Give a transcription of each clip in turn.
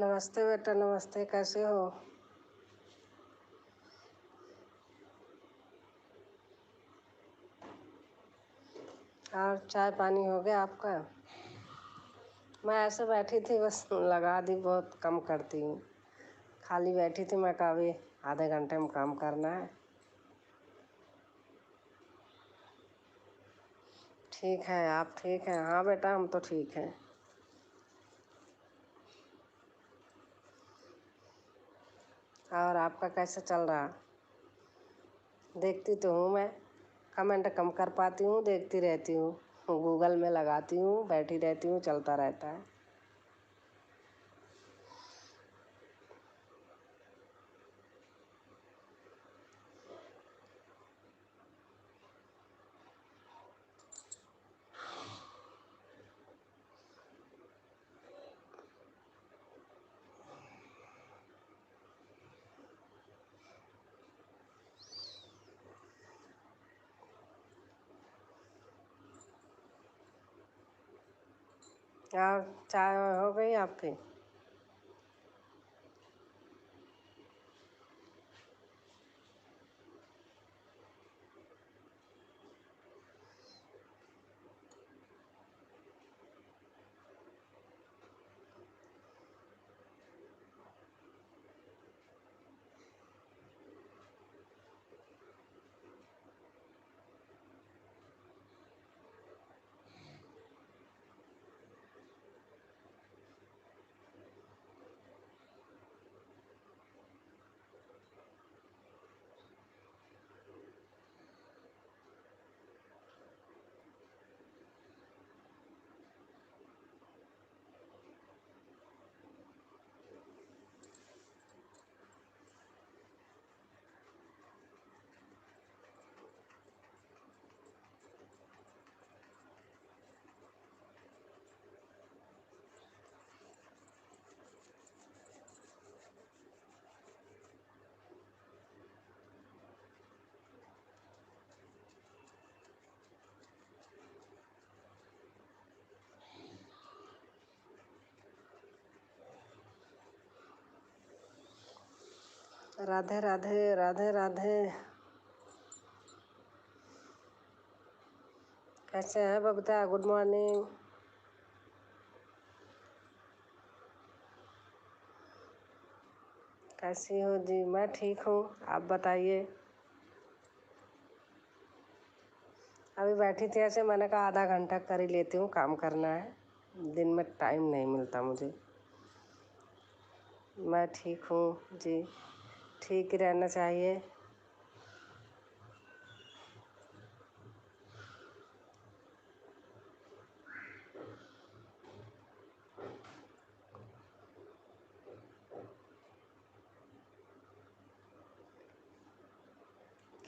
नमस्ते बेटा, नमस्ते। कैसे हो? और चाय पानी हो गया आपका? मैं ऐसे बैठी थी, बस लगा दी, बहुत कम करती हूँ। खाली बैठी थी, मैं कहा अभी आधे घंटे में काम करना है। ठीक है, आप ठीक हैं? हाँ बेटा, हम तो ठीक हैं। और आपका कैसा चल रहा? देखती तो हूँ मैं, कमेंट कम कर पाती हूँ, देखती रहती हूँ, गूगल में लगाती हूँ, बैठी रहती हूँ, चलता रहता है। और चाय हो गई आपकी? राधे राधे, राधे राधे। कैसे हैं बबीता? Good morning. कैसी हो जी? मैं ठीक हूँ, आप बताइए। अभी बैठी थी ऐसे, मैंने कहा आधा घंटा कर ही लेती हूँ, काम करना है, दिन में टाइम नहीं मिलता मुझे। मैं ठीक हूँ जी, ठीक ही रहना चाहिए।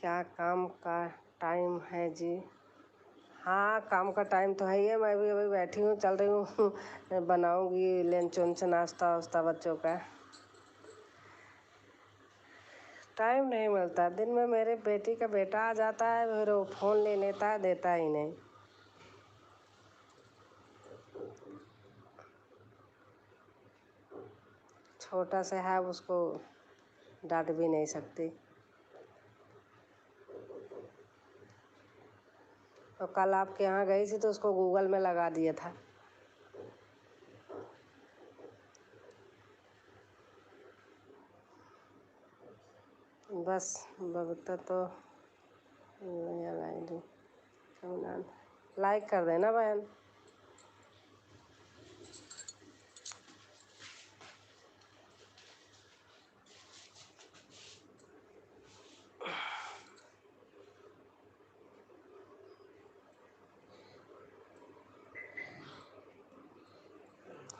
क्या काम का टाइम है जी? हाँ, काम का टाइम तो है ही है। मैं भी अभी बैठी हूँ, चल रही हूँ बनाऊँगी लंच वंच, नाश्ता वास्ता बच्चों का। टाइम नहीं मिलता दिन में। मेरे बेटी का बेटा आ जाता है, फिर वो फ़ोन ले लेता है, देता ही नहीं। छोटा सा है, उसको डांट भी नहीं सकती। तो कल आपके यहाँ गई थी तो उसको गूगल में लगा दिया था। बस बबीता तो लाइक कर देना बहन।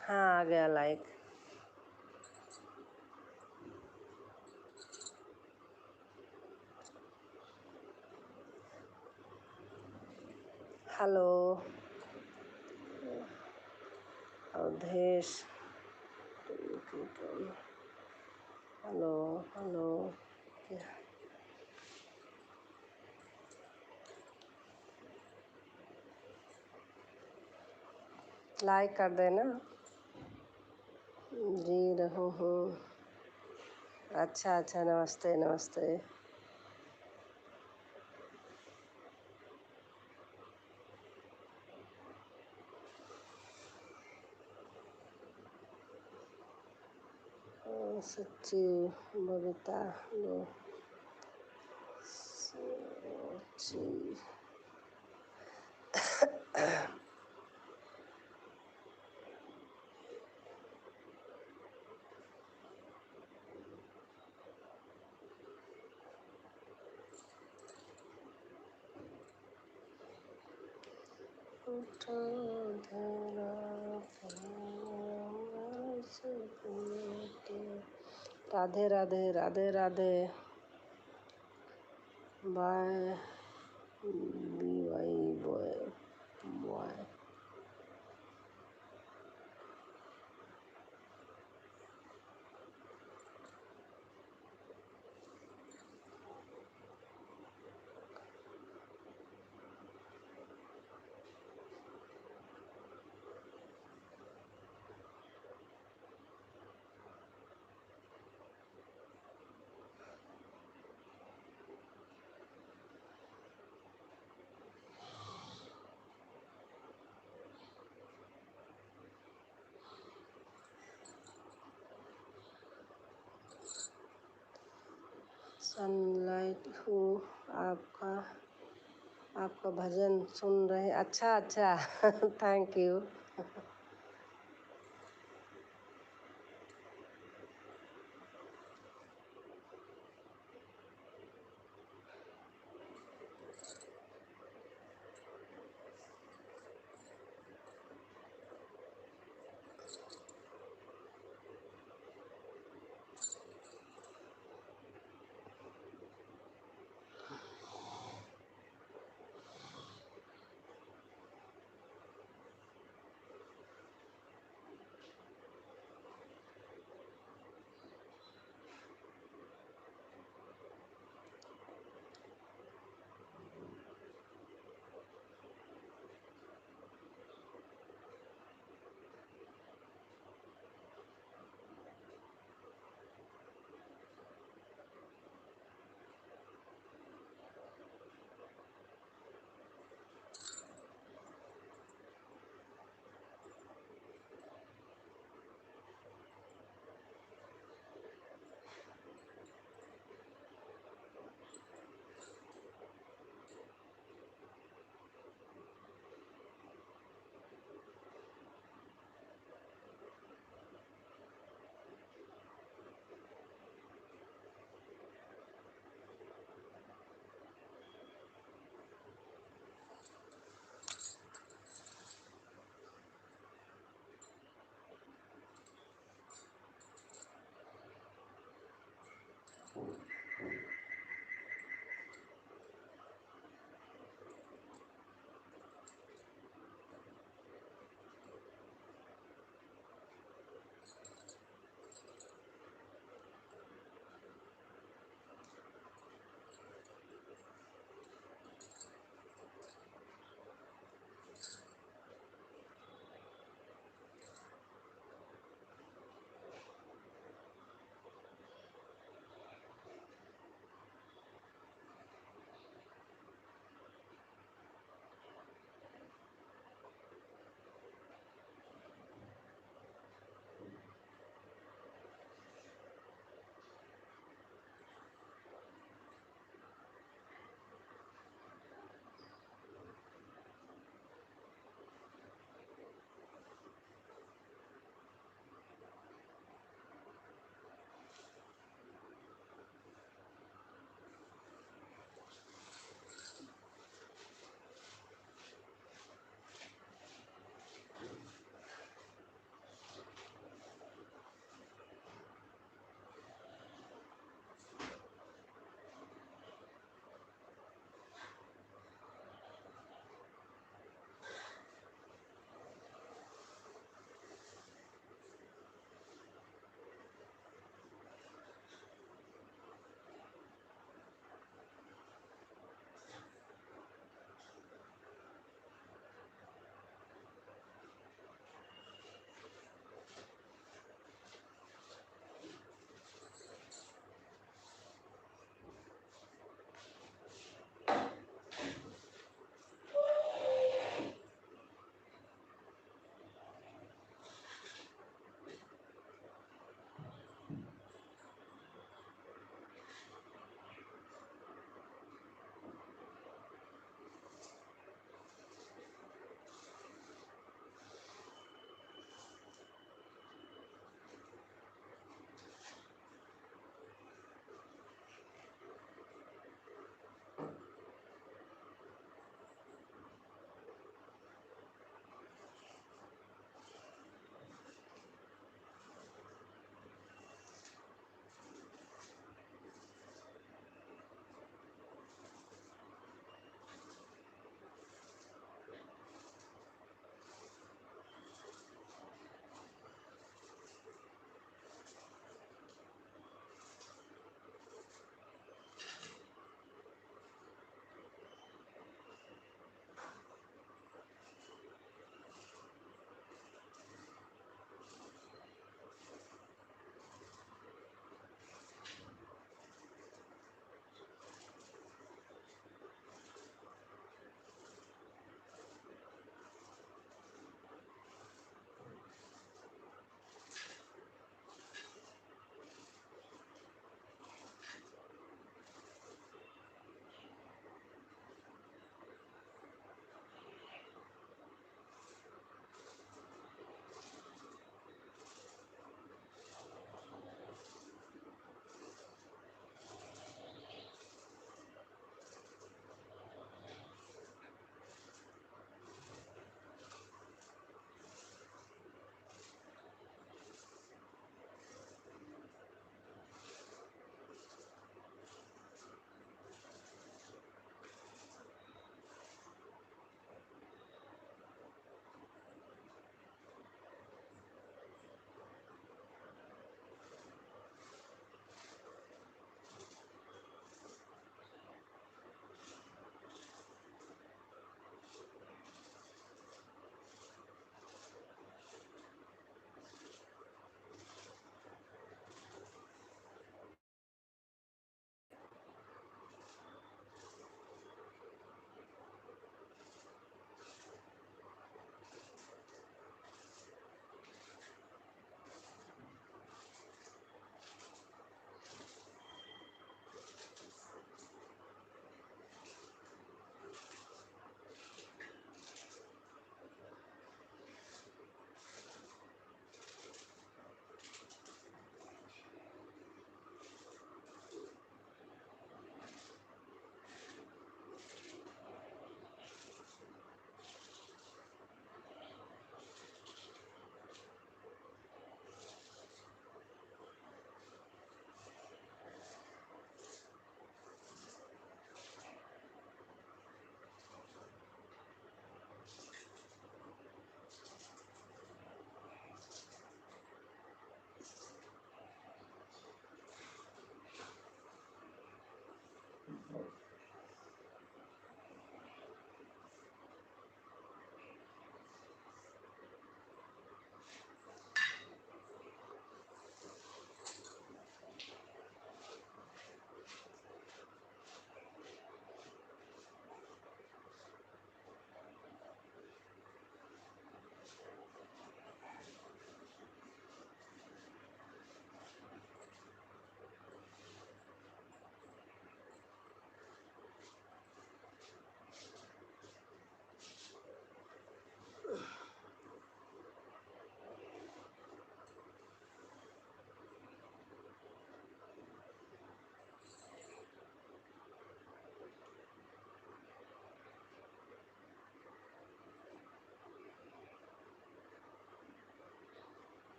हाँ, आ गया like. Hello Awadhesh, hello hello. Like कर देना। जी रहा हूँ। अच्छा अच्छा, नमस्ते नमस्ते। सच्ची बबीता लो सच्ची। Radhe Radhe Radhe Radhe. Bye B Y bye bye. Sunlight हूँ आपका आपका भजन सुन रहे। अच्छा अच्छा थैंक यू।